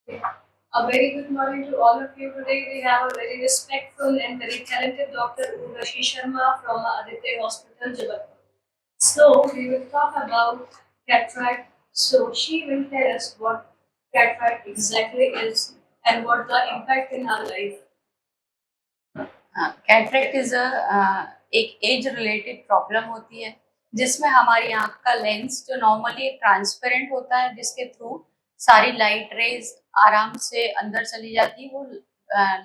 A very good morning to all of you. Today we have a very respectful and very talented Dr. Urvashi Sharma from Aditya Hospital, Jabalpur. So we will talk about cataract. So she will tell us what cataract exactly is and what the impact in our life. Cataract is एक age related problem होती है जिसमें हमारी आंख का lens जो normally transparent होता है जिसके थ्रू सारी लाइट रेज आराम से अंदर चली जाती है, वो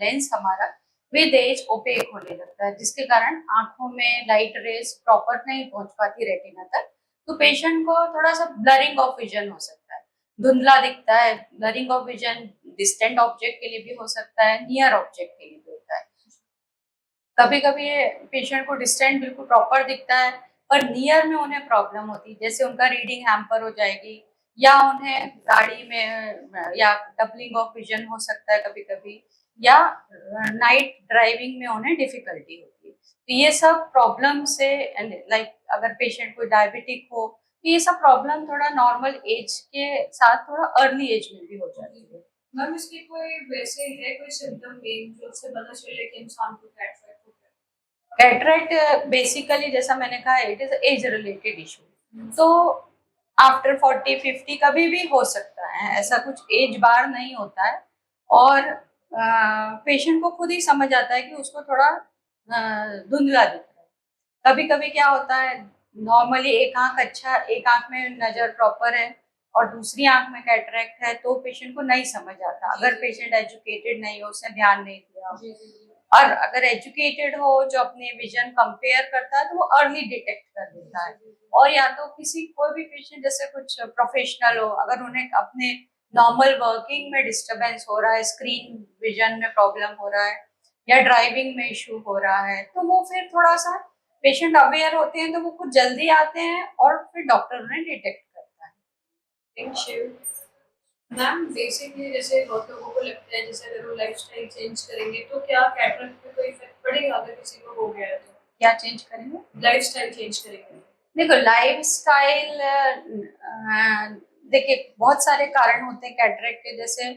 लेंस हमारा विद एज ओपेक होने लगता है, जिसके कारण आंखों में लाइट रेज प्रॉपर नहीं पहुंच पाती रेटिना तक। तो पेशेंट को थोड़ा सा ब्लरिंग ऑफ विजन हो सकता है, धुंधला दिखता है। Blurring of vision distant object के लिए भी हो सकता है, नियर ऑब्जेक्ट के लिए भी होता है। कभी कभी पेशेंट को डिस्टेंट बिल्कुल प्रॉपर दिखता है पर नियर में उन्हें प्रॉब्लम होती है, जैसे उनका रीडिंग हैम्पर हो जाएगी या उन्हें गाड़ी में या डबलिंग ऑफ विजन हो सकता है कभी कभी, या नाइट ड्राइविंग में उन्हें डिफिकल्टी होती है। तो ये सब प्रॉब्लम से लाइक अगर पेशेंट कोई डायबिटिक हो तो ये सब प्रॉब्लम थोड़ा नॉर्मल एज के साथ थोड़ा अर्ली एज में भी हो जाती है। मैम इसके कोई वैसे है कोई सिम्टम मेन जो उससे पता चले कि इंसान को कैटरेक्ट हो गया? कैटरेक्ट बेसिकली जैसा मैंने कहा it is age related issue, तो आफ्टर 40-50 कभी भी हो सकता है, ऐसा कुछ एज बार नहीं होता है। और पेशेंट को खुद ही समझ आता है कि उसको थोड़ा धुंधला दिख रहा है। कभी कभी क्या होता है, नॉर्मली एक आंख अच्छा, एक आंख में नजर प्रॉपर है और दूसरी आंख में कैटरेक्ट है, तो पेशेंट को नहीं समझ आता अगर पेशेंट एजुकेटेड नहीं हो, उसने ध्यान नहीं दिया। और अगर एजुकेटेड हो जो अपने विजन कंपेयर करता है तो वो अर्ली डिटेक्ट कर देता है। और या तो किसी कोई भी पेशेंट जैसे कुछ प्रोफेशनल हो, अगर उन्हें अपने नॉर्मल वर्किंग में डिस्टरबेंस हो रहा है, स्क्रीन विजन में प्रॉब्लम हो रहा है या ड्राइविंग में इशू हो रहा है, तो वो फिर थोड़ा सा पेशेंट अवेयर होते हैं तो वो कुछ जल्दी आते हैं और फिर डॉक्टर उन्हें डिटेक्ट करता है। Thank you ma'am. बेसिकली जैसे बहुत लोगों को लगता है जैसे अगर वो लाइफस्टाइल चेंज करेंगे तो क्या कैटरेक्ट पे कोई इफेक्ट पड़ेगा अगर किसी को हो गया है तो? क्या चेंज करेंगे? लाइफस्टाइल चेंज करेंगे। देखो लाइफस्टाइल, देखिए बहुत सारे कारण होते हैं कैटरेक्ट के। जैसे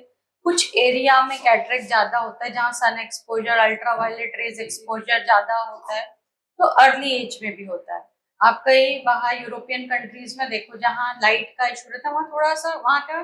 कुछ एरिया में कैटरेक्ट ज्यादा होता है जहाँ sun exposure, ultraviolet rays exposure ज्यादा होता है, तो अर्ली एज में भी होता है। आप कई बाहर यूरोपियन कंट्रीज में देखो जहाँ लाइट का इशू रहता है, वहाँ थोड़ा सा वहाँ का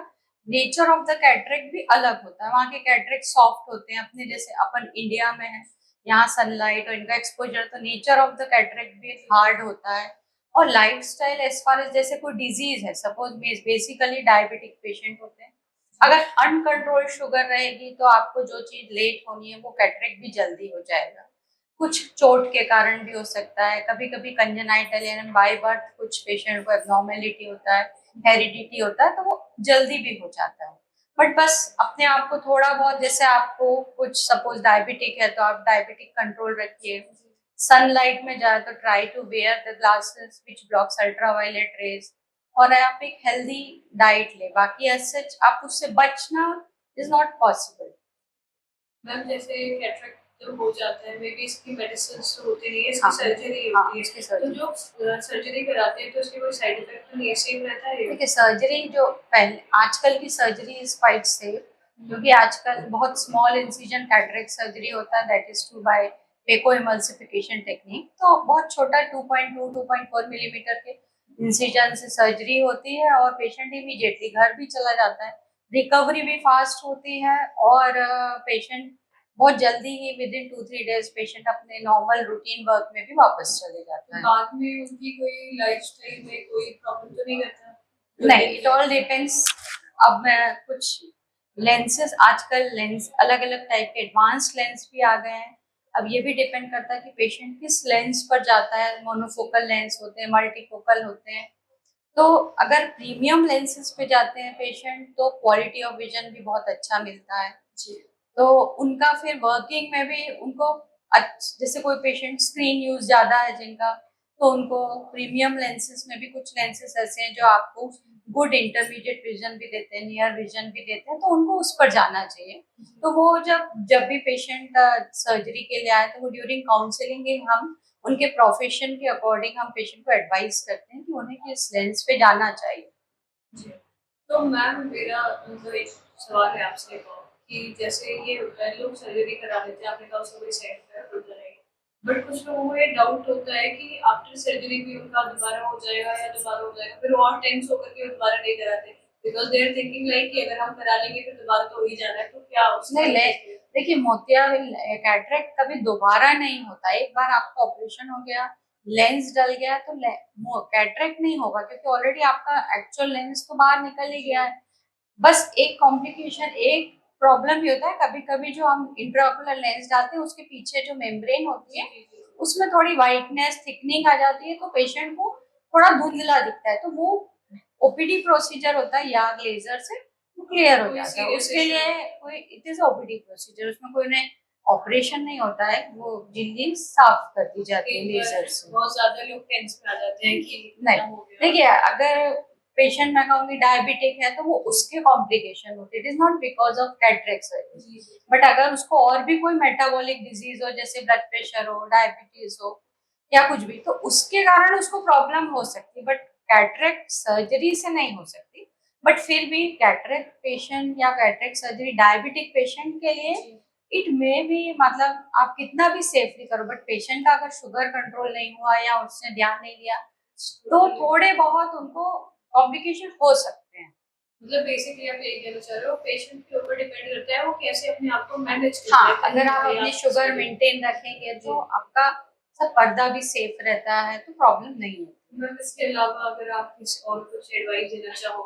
नेचर ऑफ द कैटरेक्ट भी अलग होता है। वहाँ के कैटरेक्ट सॉफ्ट होते हैं, अपने जैसे अपन इंडिया में है यहाँ सनलाइट और इनका एक्सपोजर, तो नेचर ऑफ द कैटरेक्ट भी हार्ड होता है। और लाइफस्टाइल एज फार एज जैसे कोई डिजीज है, सपोज बेसिकली डायबिटिक पेशेंट होते हैं, अगर अनकंट्रोल्ड शुगर रहेगी तो आपको जो चीज लेट होनी है वो कैटरेक्ट भी जल्दी हो जाएगा। कुछ चोट के कारण भी हो सकता है, कभी कभी कंजेनाइटल यानी बाय बर्थ कुछ पेशेंट को एब्नॉर्मेलिटी होता है, हेरिडिटी होता है, तो वो जल्दी भी हो जाता है। बट बस अपने आप को थोड़ा बहुत, जैसे आपको कुछ सपोज डायबिटिक है तो आप डायबिटिक कंट्रोल रखिए। सनलाइट में जाए तो try to wear the glasses which blocks ultraviolet rays, और आप एक हेल्दी डाइट ले। बाकी एज सच आप उससे बचना इज नॉट पॉसिबल। मैम जैसे कैटरेक्ट जब हो जाता है मे बी इसकी मेडिसिन तो होती नहीं है, इसकी हाँ, सर्जरी हाँ, होती है। इसकी तो सर्जरी, जो सर्जरी कराते हैं तो उसके कोई साइड इफेक्ट तो नहीं है, सेम रहता है? देखिए सर्जरी जो पहले, आजकल की सर्जरी इज क्वाइट सेफ, क्योंकि आजकल बहुत स्मॉल इंसिजन कैटरेक्ट सर्जरी होता है, that is to by phacoemulsification technique. तो बहुत छोटा 2.2 2.4 मिलीमीटर के इंसिजन से सर्जरी होती है और पेशेंट इमीडिएटली घर भी चला जाता है। रिकवरी भी फास्ट होती है और पेशेंट बहुत जल्दी ही विद इन 2-3 डेज पेशेंट अपने नॉर्मल रूटीन वर्क में भी वापस चले जाता है। बाद में उनकी कोई लाइफस्टाइल में कोई प्रॉब्लम तो नहीं करता? नहीं, इट ऑल डिपेंड्स। अब मैं कुछ लेंसेज, आजकल लेंस अलग अलग टाइप के एडवांस्ड लेंस भी आ गए हैं। अब ये भी डिपेंड करता है कि पेशेंट किस लेंस पर जाता है। मोनोफोकल लेंस होते हैं, मल्टीफोकल होते हैं। तो अगर प्रीमियम लेंसेज पे जाते हैं पेशेंट तो क्वालिटी ऑफ विजन भी बहुत अच्छा मिलता है जी। तो उनका फिर वर्किंग में भी उनको जैसे कोई पेशेंट स्क्रीन यूज ज्यादा है जिनका, तो उनको प्रीमियम लेंसेज में भी कुछ लेंसेज ऐसे हैं जो आपको गुड इंटरमीडिएट विजन भी देते हैं, नियर विजन भी देते हैं, तो उनको उस पर जाना चाहिए। तो वो जब जब भी पेशेंट सर्जरी के लिए आए तो वो ड्यूरिंग काउंसलिंग हम उनके प्रोफेशन के अकॉर्डिंग हम पेशेंट को एडवाइस करते हैं कि उन्हें किस लेंस पे जाना चाहिए। जी। तो मैम मेरा मतलब एक सवाल है आपसे एक और कि जैसे ये लोग सर्जरी करा लेते हैं, आपने कहा उसको कोई साइड इफेक्ट होता रहेगा, बट कुछ लोगों को ये डाउट होता है कि आफ्टर सर्जरी भी उनका दोबारा हो जाएगा या दोबारा हो जाएगा, फिर वो और टेंस होकर के वो दोबारा नहीं कराते because they are thinking like कि अगर हम करा लेंगे फिर दोबारा तो हो ही जाना है, तो क्या उसका नहीं ले ये- देखिए, मोतियाबिंद कैटरेक्ट कभी दोबारा नहीं होता। एक बार आपका ऑपरेशन हो गया, लेंस डल गया तो कैटरेक्ट नहीं होगा, क्योंकि ऑलरेडी आपका एक्चुअल लेंस तो बाहर निकल ही गया है। बस एक कॉम्प्लिकेशन, एक प्रॉब्लम ये होता है कभी कभी जो हम इंट्राओकुलर लेंस डालते हैं उसके पीछे जो मेम्ब्रेन होती है उसमें थोड़ी वाइटनेस थिकनिंग आ जाती है, तो पेशेंट को थोड़ा धुंधला दिखता है, तो वो ओपीडी प्रोसीजर होता है या लेजर से वो क्लियर हो कोई जाता है। serious उसके issue लिए कोई इट इज ओपीडी प्रोसीजर, उसमें कोई ने ऑपरेशन नहीं होता है, वो झिल्ली साफ कर दी जाती है एक बार लेजर से। बहुत ज्यादा लोग टेंस में आ जाते हैं कि नहीं, क्या हो गया। देखिए अगर पेशेंट मैं कहूँगी डायबिटिक है तो वो उसके कॉम्प्लिकेशन होते हैं, it is not because of cataract surgery. जी जी बट अगर उसको और भी कोई मेटाबॉलिक डिजीज हो, जैसे ब्लड प्रेशर हो, डायबिटीज हो या कुछ भी, तो उसके कारण उसको प्रॉब्लम हो सकती है, बट कैटरेक्ट सर्जरी से नहीं हो सकती। बट फिर भी कैटरेक्ट पेशेंट या कैटरेक्ट सर्जरी डायबिटिक पेशेंट के लिए जी इट में भी, मतलब आप कितना भी सेफली करो बट पेशेंट का अगर शुगर कंट्रोल नहीं हुआ या उसने ध्यान नहीं दिया तो थोड़े बहुत उनको कॉम्प्लिकेशन हो सकते हैं। मतलब बेसिकली आप यही कहना चाह रहे हो पेशेंट के ऊपर डिपेंड करता है वो कैसे अपने आप को मैनेज करता है। हाँ, अगर आप अपनी शुगर मेंटेन रखेंगे तो आपका सब पर्दा भी सेफ रहता है, तो प्रॉब्लम नहीं होती। मैम इसके अलावा अगर आप किसी और कुछ एडवाइस देना चाहो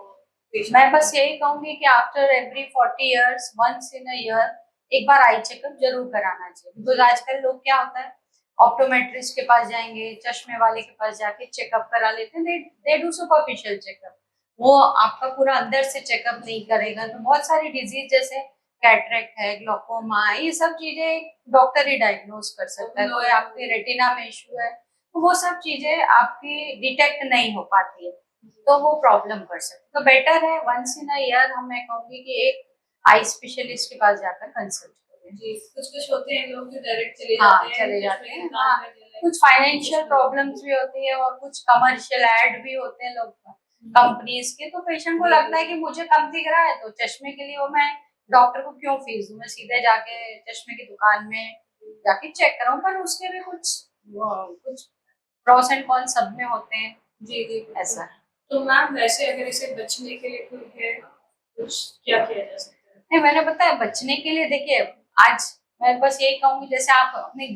patient मैं को? बस यही कहूंगी कि after every 40 years once in a year एक बार आई चेकअप जरूर कराना चाहिए, बिकॉज आजकल लोग क्या होता है ऑप्टोमेट्रिस्ट के पास जाएंगे, चश्मे वाले के पास जाके चेकअप करा लेते हैं, दे डू सुपरफिशियल चेकअप, वो आपका पूरा अंदर से चेकअप नहीं करेगा। तो बहुत सारी डिजीज जैसे कैटरेक्ट है, ग्लोकोमा है, ये सब चीजें डॉक्टर ही डायग्नोज कर सकता है। कोई आपके रेटिना में इशू है तो वो सब चीजें आपकी डिटेक्ट नहीं हो पाती है, तो वो प्रॉब्लम कर सकते। तो बेटर है वंस इन अ ईयर हम मैं कहूंगी कि एक आई स्पेशलिस्ट के पास जाकर कंसल्ट करें। जी कुछ होते हैं लोग जो डायरेक्ट चले हाँ जाते हैं चले जाते चश्मे की हैं, दुकान हाँ में like कुछ फाइनेंशियल प्रॉब्लम्स भी होती है और कुछ कमर्शियल एड भी होते हैं लोग कंपनीज के, तो पेशेंट को लगता है कि मुझे कम दिख रहा है तो चश्मे के लिए वो मैं डॉक्टर को क्यों फीस दूं, मैं सीधे जाके चश्मे की दुकान में जाके चेक कराऊं। पर उसके भी कुछ प्रॉस एंड कॉन्स सब में होते हैं, जी जी ऐसा है। तो मैम वैसे अगर इसे बचने के लिए कोई है कुछ क्या किया जा सकता है? नहीं, मैंने बताया बचने के लिए, देखिए आज मैं बस यही कहूंगी जैसे आप अपने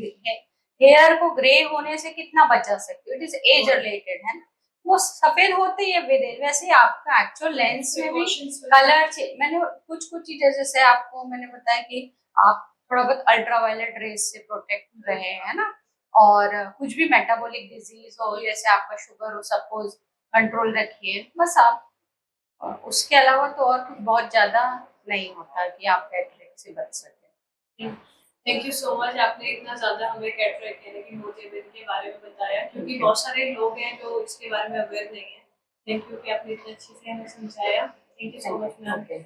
हेयर को ग्रे होने से कितना बचा सकते हो, इट इज एज रिलेटेड है ना, वो सफेद होते ही है विद एज, वैसे ही आपका एक्चुअल लेंस में भी Precautions कलर मैंने कुछ कुछ चीजें जैसे आपको मैंने बताया कि आप थोड़ा बहुत अल्ट्रावायलेट रेज से प्रोटेक्ट रहे है ना, और कुछ भी मेटाबॉलिक डिजीज हो जैसे आपका शुगर हो सपोज कंट्रोल रखिए, बस आप उसके अलावा तो और कुछ बहुत ज्यादा नहीं होता कि आप कैटरेक्ट से बच सके। थैंक यू सो मच आपने इतना ज़्यादा हमें कैटरेक्ट यानी कि मोतियाबिंद के बारे में बताया क्योंकि बहुत सारे लोग हैं जो इसके बारे में अवेयर नहीं है। थैंक यू कि आपने इतने अच्छे से हमें समझाया। Thank you so much ma'am. Okay.